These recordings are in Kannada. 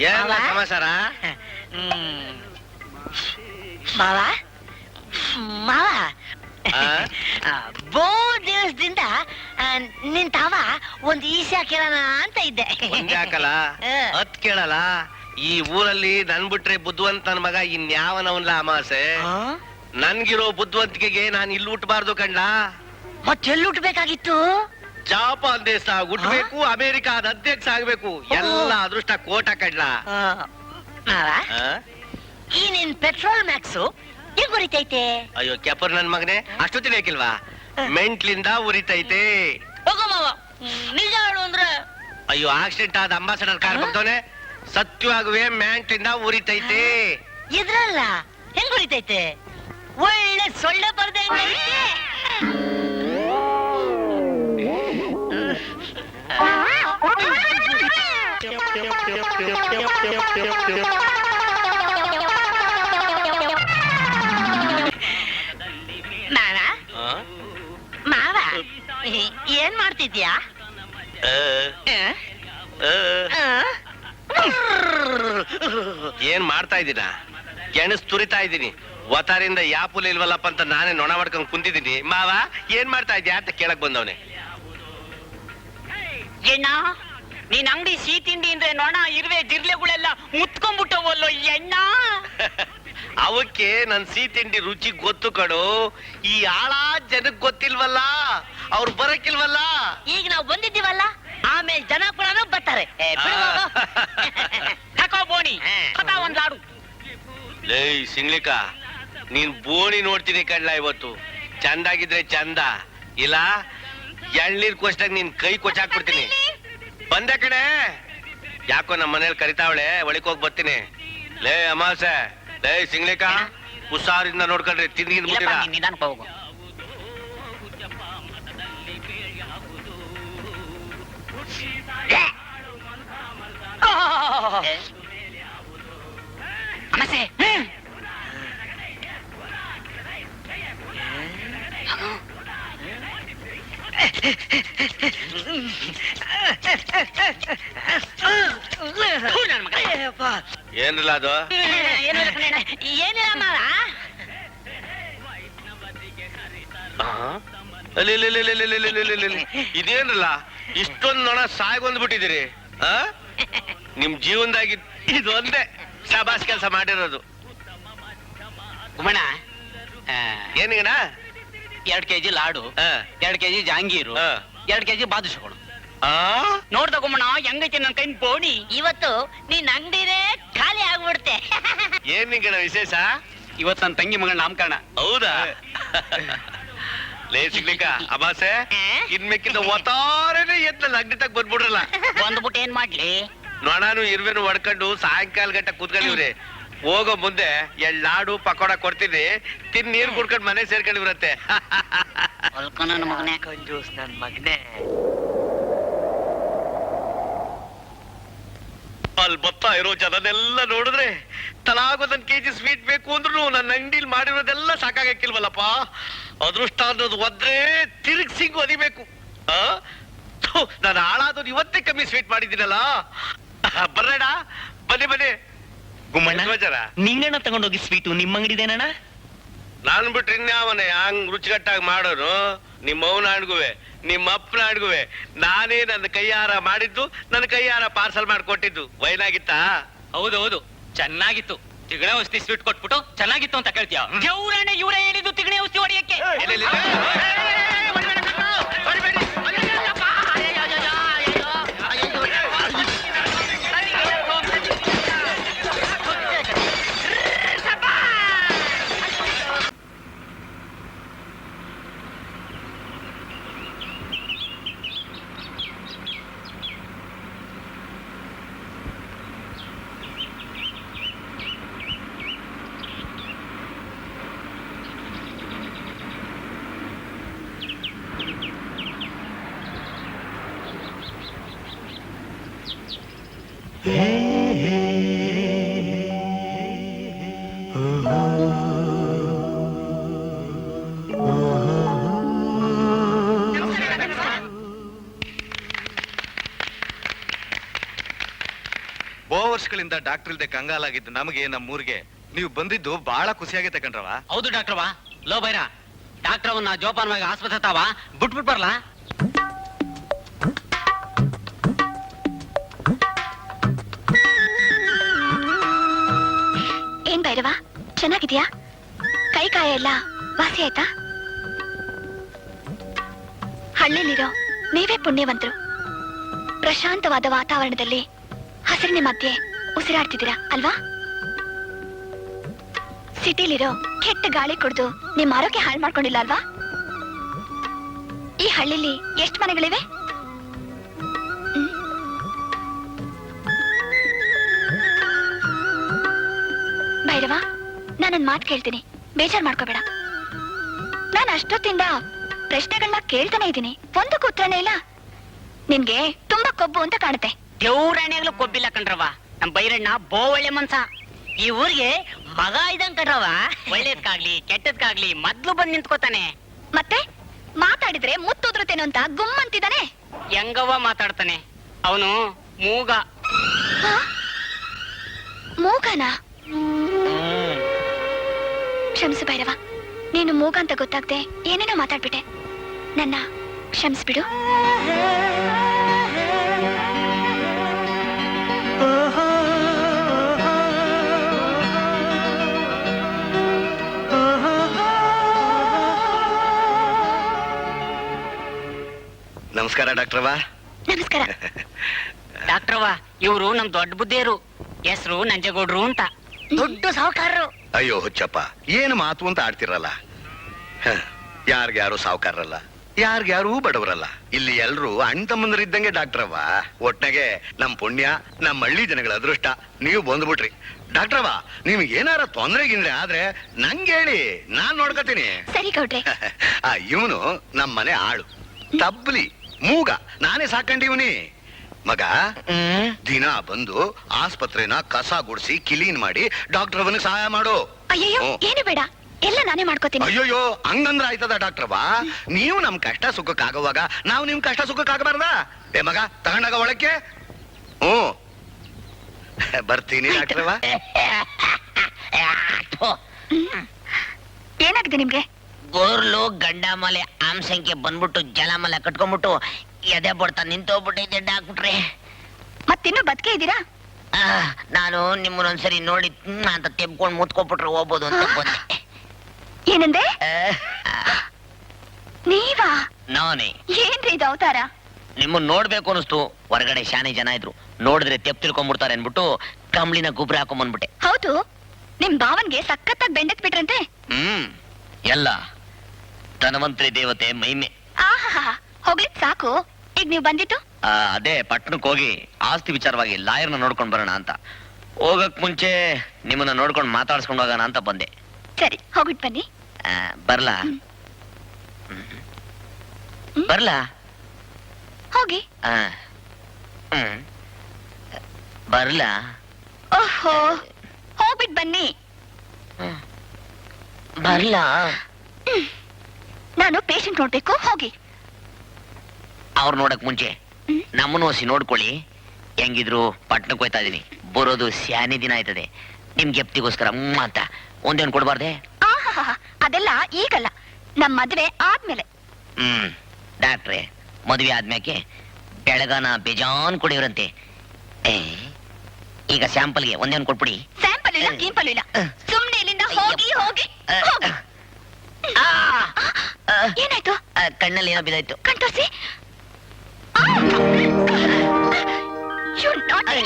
ಏನ್ ಸಮಾಚಾರ? ಮಾವ ಮಾವ ಬೋ ದಿವಸದಿಂದ ನಿನ್ ತಾವ ಒಂದ್ ಈಶಾ ಕೇಳೋಣ ಅಂತ ಇದ್ದೆ. ಯಾಕಲ್ಲ ಹತ್ ಕೇಳಲ್ಲ. ಈ ಊರಲ್ಲಿ ನನ್ ಬಿಟ್ರೆ ಬುದ್ಧಿವಂತ ನನ್ ಮಗ ಇನ್ಯಾವನವನ್ಲ ಅಮಾಸೆ. ನನ್ಗಿರೋ ಬುದ್ಧಿವಂತಿಕೆಗೆ ನಾನ್ ಇಲ್ಲಿ ಹುಟ್ಟಬಾರ್ದು ಕಂಡ. ಮತ್ತೆಲ್ಲಿ ಹುಟ್ಟಬೇಕಾಗಿತ್ತು? ಜಾಪಾನ್ ದೇಶ ಹುಟ್ಟಬೇಕು, ಅಮೆರಿಕಾದ ಅಧ್ಯಕ್ಷ ಆಗ್ಬೇಕು. ಎಲ್ಲ ಅದೃಷ್ಟ ಕೋಟ ಕಂಡ್ಲ. ಈ ನಿನ್ ಪೆಟ್ರೋಲ್ ಮ್ಯಾಕ್ಸು ಹೇಗ್ ಉರಿತೈತೆ? ಅಯ್ಯೋ ಕೆಪರ್ ನನ್ ಮಗನೆ, ಅಷ್ಟು ತಿಳಕಿಲ್ವಾ? ಮೆಂಟ್ಲಿಂದ ಉರಿತೈತೆ. ನಿಜ ಹೇಳು ಅಂದ್ರೆ? ಅಯ್ಯೋ ಆಕ್ಸಿಡೆಂಟ್ ಆದ ಅಂಬಾಸಡರ್ ಕಾರ್ ಬಂದವನೆ ಸತ್ಯವಾಗುವೆ ಮೆಂಟ್ಲಿಂದ ಉರಿತೈತೆ. ಇದ್ರಲ್ಲ ಹೆಂಗ್ ಉರಿತೈತೆ? ಒಳ್ಳೆ ಸೊಳ್ಳೆ ಬರ್ದೆ ಮಾವ ಏನ್ ಮಾಡ್ತಿದ್ಯಾ? ಏನ್ ಮಾಡ್ತಾ ಇದ್ದೀನ? ಗೆಣಸ್ ತುರಿತಾ ಇದ್ದೀನಿ. ಒತ್ತಾರಿಂದ ಯಾಪುಲ್ ಇಲ್ವಲ್ಲಪ್ಪ ಅಂತ ನಾನೇ ನೊಣ ಮಾಡ್ಕೊಂಡ್ ಕುಂತಿದ್ದೀನಿ. ಮಾವ ಏನ್ ಮಾಡ್ತಾ ಇದ್ಯಾ ಅಂತ ಕೇಳಕ್ ಬಂದವನೆ. ಎಣ್ಣ ನೀನ್ ಅಂಗಡಿ ಸಿಹಿ ತಿಂಡಿ ಅಂದ್ರೆ ನೊಣ ಇರುವೆ ಜಿರ್ಲೆಗಳೆಲ್ಲ ಮುತ್ಕೊಂಡ್ಬಿಟ್ಟವಲ್ಲೋ ಎಣ್ಣ. ಅವಕ್ಕೆ ನನ್ ಸಿಹಿ ತಿಂಡಿ ರುಚಿ ಗೊತ್ತು ಕಡು. ಈ ಆಳ ಜನಕ್ ಗೊತ್ತಿಲ್ವಲ್ಲ, ಅವ್ರು ಬರಕ್ಕಿಲ್ವಲ್ಲ. ಈಗ ನಾವು ಬಂದಿದ್ದೀವಲ್ಲ, ಆಮೇಲೆ ಜನ ಕೂಡ ಬರ್ತಾರೆ. ಬೋಣಿ ಒಂದ್ ಲಾಡು. ಲೇ ಸಿಂಗ್ಲಿಕ, ನೀನ್ ಬೋಣಿ ನೋಡ್ತೀನಿ ಕಡ್ಲ. ಇವತ್ತು ಚಂದಾಗಿದ್ರೆ ಚಂದ, ಇಲ್ಲ ಎಳ್ನೀರ್ ಕೊಚ್ಚಾಗ ನೀನ್ ಕೈ ಕೊಚ್ಚಾಕ್ಬಿಡ್ತೀನಿ. ಬಂದೆ ಕಡೆ. ಯಾಕೋ ನಮ್ಮ ಮನೇಲಿ ಕರಿತಾವಳೆ, ಒಳಕ್ ಹೋಗಿ ಬರ್ತೀನಿ. ಲೇ ಅಮಾಸೆ, ಲೇ ಸಿಂಗ್ಲಿಕ, ಹುಷಾರಿಂದ ನೋಡ್ಕೊಂಡ್ರಿ. ತಿಂದಿಗಿಂದ್ಬಿಟ್ಟಿರ. ನಿಧಾನಕ್ಕೆ ಹೋಗು. ಅಮಾಸೆ ಏನಿಲ್ಲ ಅದು. ಏನಿಲ್ಲ ಮಾವ. ಇದೇನಿಲ್ಲ, ಇಷ್ಟೊಂದು ನೊಣ ಸಾಯ್ಗೊಂಡ್ಬಿಟ್ಟಿದ್ದೀರಿ. ನಿಮ್ ಜೀವನದಾಗಿ ಇದು ಒಂದೇ ಶಾಬಾಸ್ ಕೆಲಸ ಮಾಡಿರೋದು. ಗುಮಣ ಏನಿಗಣ? 2 kg ಲಾಡು, 2 kg ಜಾಂಗೀರು, 2 kg ಬಾದುಷಗಳು. ನೋಡ್ದ ಗುಮ್ಮಣ ಹೆಂಗೈತೆ ನನ್ ಕೈ ಬೋಣಿ. ಇವತ್ತು ನೀನ್ ಅಂಗಡಿನೇ ಖಾಲಿ ಆಗ್ಬಿಡ್ತೆ. ಏನಿಗಣ ವಿಶೇಷ? ಇವತ್ತು ನನ್ನ ತಂಗಿ ಮಗಳ ನಾಮಕರಣ. ಹೌದಾ? ಲೇ ಸಿಗ್ಲಿಕ್ಕ ಅಮಾಸೆ, ಇನ್ಮೇಕಿಂದ ಒತ್ತಾರೇನೆ ಎದ್ನಲ್ಲ ಅಂಗಡಿ ತಗ ಬಂದ್ಬಿಡ್ರಲ್ಲ. ಬಂದ್ಬಿಟ್ಟು ಏನ್ ಮಾಡ್ಲಿ? ನೊಣಾನು ಇರುವೆನು ಹೊಡ್ಕೊಂಡು ಸಾಯಂಕಾಲ ಗಂಟ ಕೂತ್ಕೊಂಡಿವ್ರಿ. ಹೋಗೋ ಮುಂದೆ ಲಾಡು ಪಕೋಡ ಕೊಡ್ತೀನಿ, ತಿನ್ ನೀರ್ ಕುಡ್ಕೊಂಡ್ ಮನೆ ಸೇರ್ಕೊಂಡಿವ್ರತ್ತೆ. ನನ್ನ ಮಗನೇ ಕಂಜೂಸ್ ನನ್ ಮಗನೇ. ಅಲ್ಲಿ ಬರ್ತಾ ಇರೋ ಜನನೆಲ್ಲ ನೋಡಿದ್ರೆ ತಲಾಗೊಂದೊಂದ್ kg ಸ್ವೀಟ್ ಬೇಕು ಅಂದ್ರು ನನ್ನ ಅಂಗಡಿಲಿ ಮಾಡಿರೋದೆಲ್ಲ ಸಾಕಾಗಕ್ಕಿಲ್ವಲ್ಲಪ್ಪ. ಅದೃಷ್ಟ ಅನ್ನೋದು ಒದ್ರೆ ತಿರುಗ್ಸಿಂಗ್ ಒದಿಬೇಕು. ನಾನು ಹಾಳಾದವ್ರು ಇವತ್ತೇ ಕಮ್ಮಿ ಸ್ವೀಟ್ ಮಾಡಿದ್ದೀನಲ್ಲ. ಬರ್ರೇಡ, ಬನ್ನಿ ಬನ್ನಿ. ಗುಮ್ಮಣ್ಣ, ನಿಂಗಣ್ಣ ತಗೊಂಡೋಗಿ ಸ್ವೀಟು ನಿಮ್ಮ ಅಂಗಡಿದೇನಣ್ಣ? ನಾನ್ ಬಿಟ್ರೆ ಇನ್ಯಾವನೇ ಹಂಗ್ ರುಚಿಗಟ್ಟಾಗಿ ಮಾಡೋನು? ನಿಮ್ಮ ಅವನ ಅಡ್ಗುವೆ, ನಿಮ್ಮ ಅಪ್ಪನ ಅಡ್ಗುವೆ ನಾನೇ ನನ್ನ ಕೈಯಾರ ಮಾಡಿದ್ದು, ನನ್ನ ಕೈಯಾರ ಪಾರ್ಸಲ್ ಮಾಡಿಕೊಟ್ಟಿದ್ದು. ವೈನಾಗಿತ್ತಾ? ಹೌದೌದು, ಚೆನ್ನಾಗಿತ್ತು. ತಿಗಣೆ ಔಷಧಿ ಸ್ವೀಟ್ ಕೊಟ್ಬಿಟ್ಟು ಚೆನ್ನಾಗಿತ್ತು ಅಂತ ಕೇಳ್ತೀಯ? ಜೌರಣ್ಣ ಇವರೇ ಹೇಳಿದ್ದು ತಿಗಣೆ ಔಷಧಿ ಹೊಡೆಯಕ್ಕೆ. ವರ್ಷಗಳಿಂದ ಡಾಕ್ಟರ್ ಇಲ್ದೆ ಕಂಗಾಲಾಗಿದ್ದು ನಮಗೆ ನಮ್ಮೂರಿಗೆ ನೀವು ಬಂದಿದ್ದು ಬಹಳ ಖುಷಿಯಾಗೈತೆ ಕಣ್ರವ. ಹೌದು ಡಾಕ್ಟ್ರವಾ. ಲೋ ಬೈರ, ಡಾಕ್ಟ್ರವನ್ನ ಜೋಪಾನವಾಗಿ ಆಸ್ಪತ್ರೆ ತಾವ ಬಿಟ್ಬಿಟ್ ಬರ್ಲಾ? ಏನ್ ಭೈರವ, ಚೆನ್ನಾಗಿದ್ಯಾ? ಕೈ ಕಾಯ ಎಲ್ಲ ವಾಸಿ ಆಯ್ತಾ? ಹಳ್ಳಿಲಿರೋ ನೀವೇ ಪುಣ್ಯವಂತರು. ಪ್ರಶಾಂತವಾದ ವಾತಾವರಣದಲ್ಲಿ ಹಸಿರಿನ ಮಧ್ಯೆ ಉಸಿರಾಡ್ತಿದ್ದೀರಾ ಅಲ್ವಾ? ಸಿಟಿಲಿರೋ ಕೆಟ್ಟ ಗಾಳಿ ಕುಡಿದು ನಿಮ್ಮ ಆರೋಗ್ಯ ಹಾಳು ಮಾಡ್ಕೊಂಡಿಲ್ಲ ಅಲ್ವಾ? ಈ ಹಳ್ಳಿಲಿ ಎಷ್ಟು ಮನೆಗಳಿವೆ? ಭೈರವ, ನಾನೊಂದ್ ಮಾತು ಕೇಳ್ತೀನಿ, ಬೇಜಾರ್ ಮಾಡ್ಕೋಬೇಡ. ನಾನು ಅಷ್ಟೊತ್ತಿಂದ ಪ್ರಶ್ನೆಗಳನ್ನ ಕೇಳ್ತಾನೆ ಇದ್ದೀನಿ, ಒಂದಕ್ಕೂ ಉತ್ತರನೇ ಇಲ್ಲ. ನಿನ್ಗೆ ತುಂಬಾ ಕೊಬ್ಬು ಅಂತ ಕಾಣುತ್ತೆ. ದೇವ್ರಾಣ್ಯಾಗ್ಲೂ ಕೊಬ್ಬಿಲ್ಲ ಕಣ್ರವ. ನಮ್ ಬೈರಣ್ಣ ಬೋ ಒಳ್ಳೆ ಮನ್ಸ. ಈ ಊರಿಗೆ ಮಗ ಇದಂಗ್ ಕಣ್ರವ. ಒಳ್ಳೇದ್ಕಾಗ್ಲಿ ಕೆಟ್ಟದ್ಕಾಗ್ಲಿ ಮೊದ್ಲು ಬಂದ್ ನಿಂತ್ಕೋತಾನೆ. ಮತ್ತೆ ಮಾತಾಡಿದ್ರೆ ಮುತ್ತುದ್ರುತ್ತೇನೋ ಅಂತ ಗುಮ್ಮಂತಿದ್ದಾನೆ. ಹೆಂಗವ್ವ ಮಾತಾಡ್ತಾನೆ ಅವನು? ಮೂಗ. ಮೂಗನ? ಕ್ಷಮಿಸು ಭೈರವ, ನೀನು ಮೂಗ ಅಂತ ಗೊತ್ತಾಗ್ದೆ ಏನೇನೋ ಮಾತಾಡ್ಬಿಟ್ಟೆ. ನನ್ನ ಕ್ಷಮಿಸ್ಬಿಡು. ನಮಸ್ಕಾರ ಡಾಕ್ಟ್ರವ. ನಮಸ್ಕಾರ. ಡಾಕ್ಟ್ರವ್ವ, ಇವ್ರು ನಮ್ ದೊಡ್ಡ ಬುದ್ಧಿಯರು. ಹೆಸರು ನಂಜೇಗೌಡ್ರು ಅಂತ. ದೊಡ್ಡ ಸಾಹುಕಾರರು. ಅಯ್ಯೋ ಹುಚ್ಚಪ್ಪ, ಏನು ಮಾತು ಅಂತ ಆಡ್ತಿರಲ್ಲ. ಯಾರ್ಗ್ಯಾರು ಸಾವುಕಾರರಲ್ಲ, ಯಾರ್ಗ್ಯಾರು ಬಡವರಲ್ಲ. ಇಲ್ಲಿ ಎಲ್ರು ಅಣ್ಣ ತಮ್ಮಂದ್ರಿದ್ದಂಗೆ ಡಾಕ್ಟ್ರವ್ವ. ಒಟ್ನಾಗೆ ನಮ್ ಪುಣ್ಯ, ನಮ್ ಹಳ್ಳಿ ಜನಗಳ ಅದೃಷ್ಟ ನೀವು ಬಂದ್ಬಿಟ್ರಿ. ಡಾಕ್ಟ್ರವ್ವ, ನಿಮ್ಗೆ ಏನಾರ ತೊಂದ್ರೆ ಗಿಂದ್ರೆ ಆದ್ರೆ ನಂಗೆ ಹೇಳಿ, ನಾನ್ ನೋಡ್ಕೊತೀನಿ. ಸರಿ ಗೌಡ್ರೆ. ಇವನು ನಮ್ ಮನೆ ಆಳು, ತಬ್ಲಿ ಮೂಗ, ನಾನೇ ಸಾಕೊಂಡಿವ್ನಿ. ಮಗ ದಿನ ಬಂದು ಆಸ್ಪತ್ರೆನ ಕಸ ಗುಡಿಸಿ ಕ್ಲೀನ್ ಮಾಡಿ ಡಾಕ್ಟರ್ ಅವನಿಗೆ ಸಹಾಯ ಮಾಡು. ಅಯ್ಯಯ್ಯೋ, ಏನು ಬೇಡ, ಎಲ್ಲ ನಾನೇ ಮಾಡ್ಕೋತೀನಿ. ಅಯ್ಯೋಯ್ಯೋ, ಹಂಗಂದ್ರ ಆಯ್ತದ ಡಾಕ್ಟ್ರವಾ? ನೀವು ನಮ್ ಕಷ್ಟ ಸುಖಕ್ಕಾಗುವಾಗ ನಾವು ನಿಮ್ ಕಷ್ಟ ಸುಖಕ್ಕಾಗಬಾರ್ದ? ಏ ಮಗ, ತಗೊಂಡಾಗ ಒಳಕ್ಕೆ. ಬರ್ತೀನಿ ಡಾಕ್ಟ್ರವಾ. ಏನಾಗಿದೆ ನಿಮ್ಗೆ? ಗೋರ್ಲು ಗಂಡಮಲೆ ಆಮ್ಸಂಖ್ಯೆ ಬಂದ್ಬಿಟ್ಟು ಜಲಮಲ ಕಟ್ಕೊಂಡ್ಬಿಟ್ಟು ಎದೆ ಬಡ್ತಾ ನಿಂತೋಗ್ಬಿಟ್ಟಿದ್ದೆ ಡಾಕ್ಟ್ರೆ. ಮತ್ತಿನ್ನೂ ಬದುಕೆ ಇದ್ದೀರಾ? ನಾನು ನಿಮ್ಮನ್ನೊಂದ್ಸರಿ ನೋಡಿ ಅಂತ ತೆಬ್ಕೊಂಡು ಮುತ್ಕೊಬಿಟ್ರೆ ಹೋಗ್ಬೋದು ಅಂತ ಬಂದೆ. ಏನಂದೆ? ನೀವಾ? ನಾನೇ. ಏನ್ರಿ ಇದು ಅವತಾರ? ನಿಮ್ಮನ್ನ ನೋಡ್ಬೇಕು ಅನಿಸ್ತು. ಹೊರಗಡೆ ಶಾನೆ ಜನ ಇದ್ರು, ನೋಡಿದ್ರೆ ತೆಪ್ ತಿಳ್ಕೊಂಡ್ಬಿಡ್ತಾರೆ ಅನ್ಬಿಟ್ಟು ಕಂಬ್ಳಿನ ಗುಬ್ರ ಹಾಕೊಂಡ್ಬಂದ್ಬಿಟ್ಟೆ. ಹೌದು, ನಿಮ್ ಭಾವನ್ಗೆ ಸಖತ್ತಾಗಿ ಬೆಂಡಕ್ ಬಿಟ್ರಂತೆ. ಎಲ್ಲ ಧನವಂತರಿ ದೇವತೆ ಮಹಿಮೆ. ಆಹಾ, ಹೋಗ್ಲಿಕ್ ಸಾಕು. ಈಗ ನೀವು ಬಂದಿತ್ತು? ಅದೇ ಪಟ್ಟಣಕ್ಕೆ ಹೋಗಿ ಆಸ್ತಿ ವಿಚಾರವಾಗಿ ಲಾಯರ್ನ ನೋಡ್ಕೊಂಡ್ ಬರೋಣ ಅಂತ. ಹೋಗಕ್ ಮುಂಚೆ ನಿಮ್ಮನ್ನ ನೋಡ್ಕೊಂಡು ಮಾತಾಡ್ಸ್ಕೊಂಡು ಹೋಗೋಣ ಅಂತ ಬಂದೆ. ಸರಿ, ಹೋಗ್ಬಿಟ್ ಬನ್ನಿ. ಬರ್ಲಾ? ಬರ್ಲಾ? ಹೋಗಿ. ಬರ್ಲಾ? ಓಹೋ, ಹೋಗ್ಬಿಟ್ ಬನ್ನಿ. ಬರ್ಲಾ? ನಾನು ಪೇಷಂಟ್ ನೋಡ್ಬೇಕು, ಹೋಗಿ. ಅವ್ರು ನೋಡಕ್ ಮುಂಚೆ ನಮ್ಮನ್ನು ಹೊಸಿ ನೋಡ್ಕೊಳ್ಳಿ. ಹೆಂಗಿದ್ರು ಪಟ್ಟಣಕ್ಕೆ ಹೋಯ್ತಾ ಇದೀನಿ, ಬರೋದು ಸ್ಯಾನಿ ದಿನ ಆಯ್ತದೆ. ನಿಮ್ ಗೆಪ್ತಿಗೋಸ್ಕರ ಅಂತ ಒಂದೇನು ಕೊಡ್ಬಾರ್ದೆ? ಆಹಾ, ಅದೆಲ್ಲ ಈಗಲ್ಲ, ನಮ್ ಮದ್ವೆ ಆದ್ಮೇಲೆ. ಡಾಕ್ಟ್ರೆ, ಮದುವೆ ಆದ್ಮ್ಯಾಕೆ ಬೆಳಗಾನ ಬೇಜಾನ್ ಕುಡಿಯೋರಂತೆ. ಈಗ ಸ್ಯಾಂಪಲ್ಗೆ ಒಂದೇನು ಕೊಟ್ಬಿಡಿ. ಸ್ಯಾಂಪಲ್ ಇಲ್ಲ, ಗೀಂಪಲ್ ಇಲ್ಲ, ಸುಮ್ನೆ ಇಲ್ಲಿಂದ ಹೋಗಿ ಹೋಗಿ ಹೋಗಿ. ಏನಾಯ್ತು? ಕಣ್ಣಲ್ಲಿ ಏನೋ ಬಿದ್ದಾಯ್ತು. ಕಣ್ ತೋರ್ಸಿ. You naughty.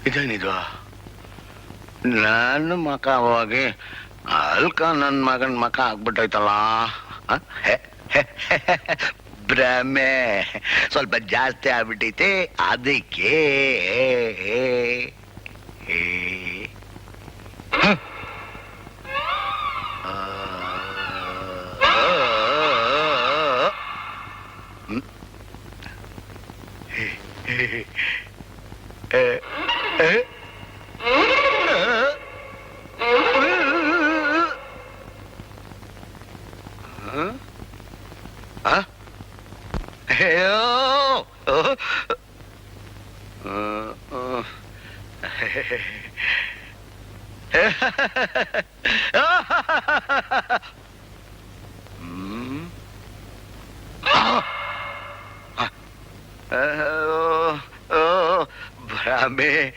ಇದೇನಿದು? ನನ್ನ ಮಕ ಹೋಗಿ ಅಲ್ಕ ನನ್ ಮಗನ್ ಮಕ ಆಗ್ಬಿಟ್ಟೈತಲ್ಲ. ಭ್ರಮೆ ಸ್ವಲ್ಪ ಜಾಸ್ತಿ ಆಗ್ಬಿಟ್ಟೈತೆ, ಅದಕ್ಕೆ ಭ್ರಮೆ